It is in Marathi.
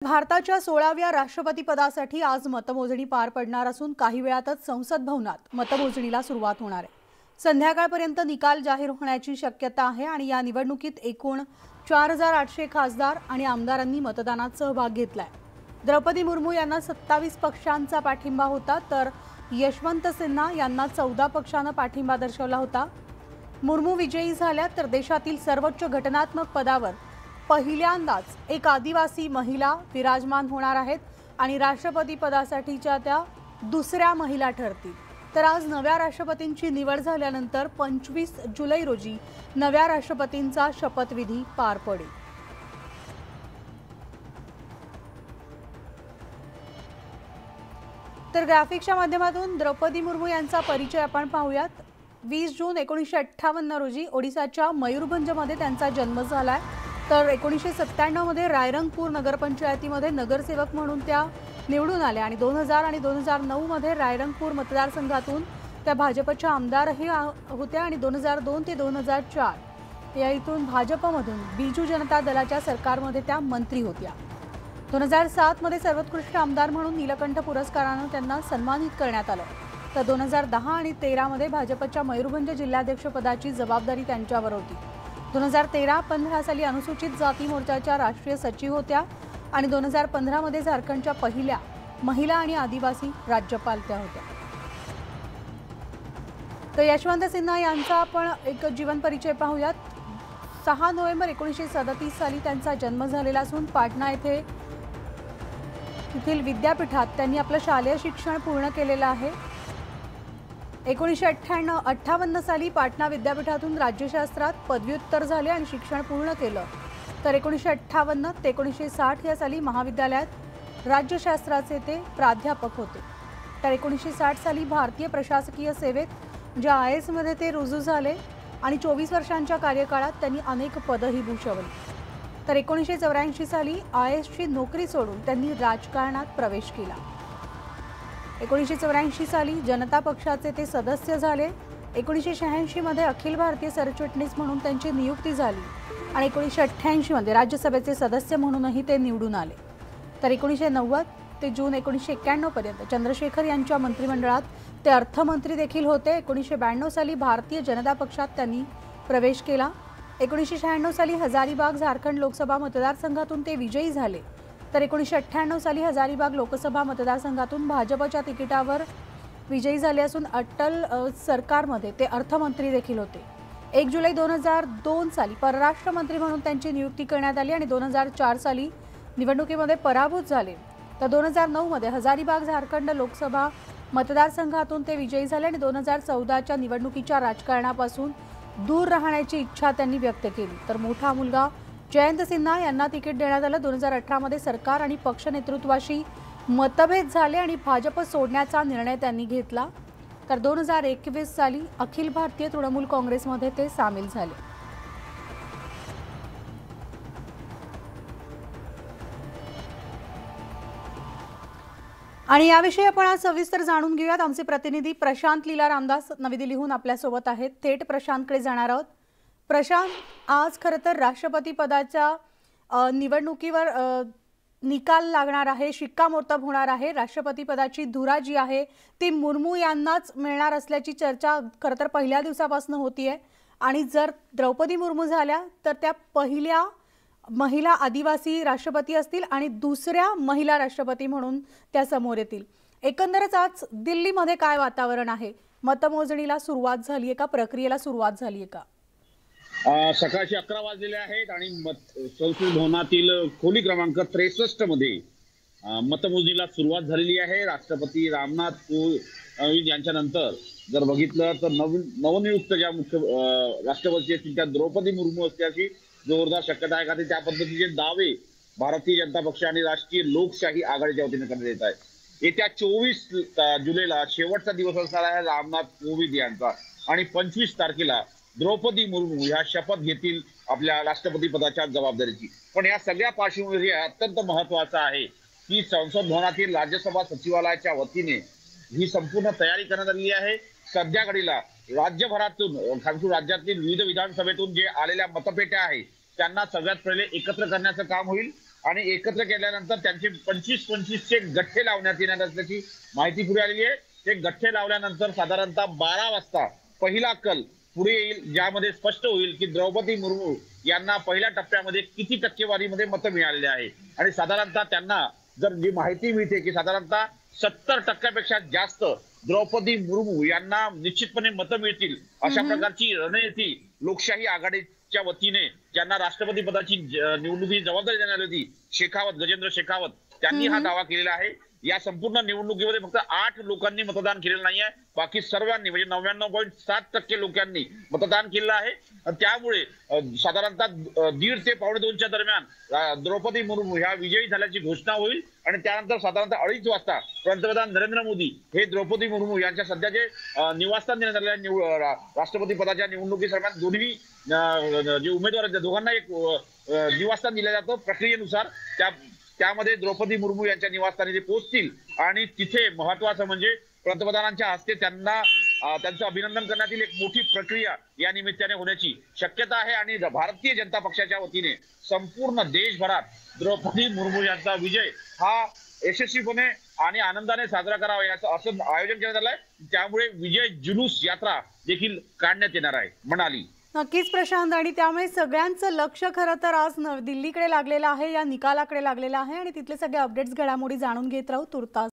भारताच्या 16व्या राष्ट्रपतीपदासाठी आज मतमोजणी पार पडणार असून काही वेळातच संसद भवनात मतमोजणीला सुरुवात होणार आहे। संध्याकाळपर्यंत निकाल जाहीर होण्याची शक्यता आहे आणि या निवडणुकीत एकूण 4800 खासदार आणि आमदारांनी मतदानात सहभाग घेतलाय। द्रौपदी मुर्मू यांना 27 पक्षांचा पाठिंबा होता, तर यशवंत सिन्हा यांना 14 पक्षांना पाठिंबा दर्शवला होता। मुर्मू विजयी झाल्या तर देशातील सर्वोच्च घटनात्मक पदावर पहिल्यांदाच एक आदिवासी महिला विराजमान होणार आहेत आणि राष्ट्रपती पदासाठीच्या त्या दुसऱ्या महिला ठरतील। तर आज नव्या राष्ट्रपतींची निवड झाल्यानंतर 25 जुलै रोजी नव्या राष्ट्रपतींचा शपथविधी पार पडेल। तर ग्राफिक्सच्या माध्यमातून द्रौपदी मुर्मू यांचा परिचय आपण पाहूयात। 20 जून 1958 रोजी ओडिसाच्या मयूरभंजमध्ये त्यांचा जन्म झालाय। तर 1997 मध्ये रायरंगपूर नगरपंचायतीमध्ये नगरसेवक म्हणून त्या निवडून आल्या आणि 2000 आणि 2009 मध्ये रायरंगपूर मतदारसंघातून त्या भाजपच्या आमदारही होत्या आणि 2002 ते 2004 या इथून भाजपमधून बीजू जनता दलाच्या सरकारमध्ये त्या मंत्री होत्या। 2007 मध्ये सर्वोत्कृष्ट आमदार म्हणून नीलकंठ पुरस्काराने त्यांना सन्मानित करण्यात आलं। तर 2010 आणि 13 मध्ये भाजपच्या मयूरभंज जिल्हाध्यक्षपदाची जबाबदारी त्यांच्यावर होती। 2013-15 साली अनुसूचित जाती मोर्चाच्या राष्ट्रीय सचिव होत्या आणि 2015 मध्ये झारखंडच्या पहिल्या महिला आणि आदिवासी राज्यपाल त्या होत्या। तर यशवंत सिन्हा यांचा आपण एक जीवन परिचय पाहूयात। 6 नोव्हेंबर 1937 साली त्यांचा जन्म झालेला असून पाटणा येथे विद्यापीठात त्यांनी आपलं शालेय शिक्षण पूर्ण केलेलं आहे। 1958 साली पाटणा विद्यापीठातून राज्यशास्त्रात पदव्युत्तर झाले आणि शिक्षण पूर्ण केलं। तर 1958 ते 1960 या साली महाविद्यालयात राज्यशास्त्राचे ते प्राध्यापक होते। तर 1960 साली भारतीय प्रशासकीय सेवेत ज्या IAS मध्ये ते रुजू झाले आणि 24 वर्षांच्या कार्यकाळात त्यांनी अनेक पदही भूषवली। तर 1984 साली IAS ची नोकरी सोडून त्यांनी राजकारणात प्रवेश केला। 1984 साली जनता पक्षाचे ते सदस्य झाले। 1986 मध्ये अखिल भारतीय सरचिटणीस म्हणून त्यांची नियुक्ती झाली आणि 1988 मध्ये राज्यसभेचे सदस्य म्हणूनही ते निवडून आले। तर 1990 ते जून 1991 पर्यंत चंद्रशेखर यांच्या मंत्रिमंडळात ते अर्थमंत्री देखील होते। 1992 साली भारतीय जनता पक्षात त्यांनी प्रवेश केला। 1996 साली हजारीबाग झारखंड लोकसभा मतदारसंघातून ते विजयी झाले। तर 1998 साली हजारीबाग लोकसभा मतदारसंघातून भाजपच्या तिकिटावर विजयी झाले असून अटल सरकारमध्ये ते अर्थमंत्री देखील होते। 1 जुलै 2002 साली परराष्ट्र मंत्री म्हणून त्यांची नियुक्ती करण्यात आली आणि 2004 साली निवडणुकीमध्ये पराभूत झाले। तर 2009 मध्ये हजारीबाग झारखंड लोकसभा मतदारसंघातून ते विजयी झाले आणि 2014च्या निवडणुकीच्या राजकारणापासून दूर राहण्याची इच्छा त्यांनी व्यक्त केली। तर मोठा मुलगा जयंत सिन्हा यांना तिकीट देण्यात आलं। 2018 मध्ये सरकार आणि पक्ष नेतृत्वाशी मतभेद झाले आणि भाजप सोडण्याचा निर्णय त्यांनी घेतला। तर 2021 साली अखिल भारतीय तृणमूल काँग्रेसमध्ये ते सामील झाले। आणि याविषयी आपण आज सविस्तर जाणून घेऊयात। आमचे प्रतिनिधी प्रशांत लीला रामदास नवी दिल्लीहून आपल्या सोबत आहेत। थेट प्रशांतकडे जाणार आहोत। प्रशांत, आज खरं तर राष्ट्रपती पदाच्या निवडणुकीवर निकाल लागणार आहे, शिक्कामोर्तब होणार आहे। राष्ट्रपती पदाची धुरा जी आहे ती मुर्मू यांनाच मिळणार असल्याची चर्चा खरं तर पहिल्या दिवसापासून होतीये आणि जर द्रौपदी मुर्मू झाल्या तर त्या पहिल्या महिला आदिवासी राष्ट्रपती असतील आणि दुसऱ्या महिला राष्ट्रपती म्हणून त्या समोर येतील। एकंदरच आज दिल्लीमध्ये काय वातावरण आहे? मतमोजणीला सुरुवात झाली आहे का? प्रक्रियेला सुरुवात झाली आहे का? सकाळचे 11 वाजलेले आहेत आणि संसद भवनातील खोली क्रमांक 63 मध्ये मतमोजणीला सुरुवात झालेली आहे। राष्ट्रपती रामनाथ कोविंद यांच्या नंतर जर बघितलं तर नवनियुक्त ज्या मुख्य राष्ट्रपती असतील त्या द्रौपदी मुर्मू असल्याची जोरदार शक्यता आहे। का त्या पद्धतीचे दावे भारतीय जनता पक्ष आणि राष्ट्रीय लोकशाही आघाडीच्या वतीने करण्यात येत आहे। येत्या 24 जुलैला शेवटचा दिवस असणार आहे रामनाथ कोविंद यांचा आणि 25 तारखेला द्रौपदी मुर्मू ह्या शपथ घेतील आपल्या राष्ट्रपती पदाच्या जबाबदारीची। पण या सगळ्या पार्श्वभूमीवर अत्यंत महत्त्वाचं आहे की संसद भवनातील राज्यसभा सचिवालयाच्या वतीने ही संपूर्ण तयारी करण्यात आलेली आहे। सध्या घडीला राज्यभरातून राज्यातील विविध विधानसभेतून जे आलेल्या मतपेट्या आहेत त्यांना सगळ्यात पहिले एकत्र करण्याचं काम होईल आणि एकत्र केल्यानंतर त्यांचे 25-25चे गठ्ठे लावण्यात येणार असल्याची माहिती पुढे आलेली आहे. ते गठ्ठे लावल्यानंतर साधारणतः 12 वाजता पहिला कल पुढे येईल, ज्यामध्ये स्पष्ट होईल की द्रौपदी मुर्मू यांना पहिल्या टप्प्यामध्ये किती टक्केवारीमध्ये मतं मिळालेली आहे. आणि साधारणतः त्यांना जर जी माहिती मिळते की साधारणतः 70% जास्त द्रौपदी मुर्मू यांना निश्चितपणे मतं मिळतील, अशा प्रकारची रणनीती लोकशाही आघाडीच्या वतीने ज्यांना राष्ट्रपती पदाची निवडणुकीची जबाबदारी देण्यात होती, गजेंद्र शेखावत, त्यांनी हा दावा केलेला आहे. या संपूर्ण निवडणुकीमध्ये फक्त 8 लोकांनी मतदान केलेलं नाहीये, बाकी सर्वांनी म्हणजे 99.7% लोकांनी मतदान केलेलं आहे. त्यामुळे साधारणतः 1.5 ते 1.25च्या दरम्यान द्रौपदी मुर्मू ह्या विजयी झाल्याची घोषणा होईल. आणि त्यानंतर साधारणतः 2:30 वाजता पंतप्रधान नरेंद्र मोदी हे द्रौपदी मुर्मू यांच्या सध्याचे निवासस्थान देण्यात आलेल्या राष्ट्रपती पदाच्या निवडणुकीदरम्यान दोन्ही जे उमेदवार आहेत दोघांना एक निवासस्थान दिलं जातं प्रक्रियेनुसार. त्यामध्ये द्रौपदी मुर्मू यांच्या निवासस्थानी ते पोहोचतील आणि तिथे महत्वाचं म्हणजे पंतप्रधानांच्या हस्ते त्यांना त्यांचं अभिनंदन करण्यात येईल. एक मोठी प्रक्रिया या निमित्ताने होण्याची शक्यता आहे. आणि भारतीय जनता पक्षाच्या वतीने संपूर्ण देशभरात द्रौपदी मुर्मू यांचा विजय हा यशस्वीपणे आणि आनंदाने साजरा करावा याचं असं आयोजन करण्यात आलंय. त्यामुळे विजय जुलूस यात्रा देखील काढण्यात येणार आहे म्हणाली. नक्कीच प्रशांत, आणि त्यामुळे सगळ्यांचं लक्ष खरं तर आज दिल्लीकडे लागलेलं आहे, या निकालाकडे लागलेलं आहे आणि तिथले सगळे अपडेट्स घडामोडी जाणून घेत राहू तुर्तास.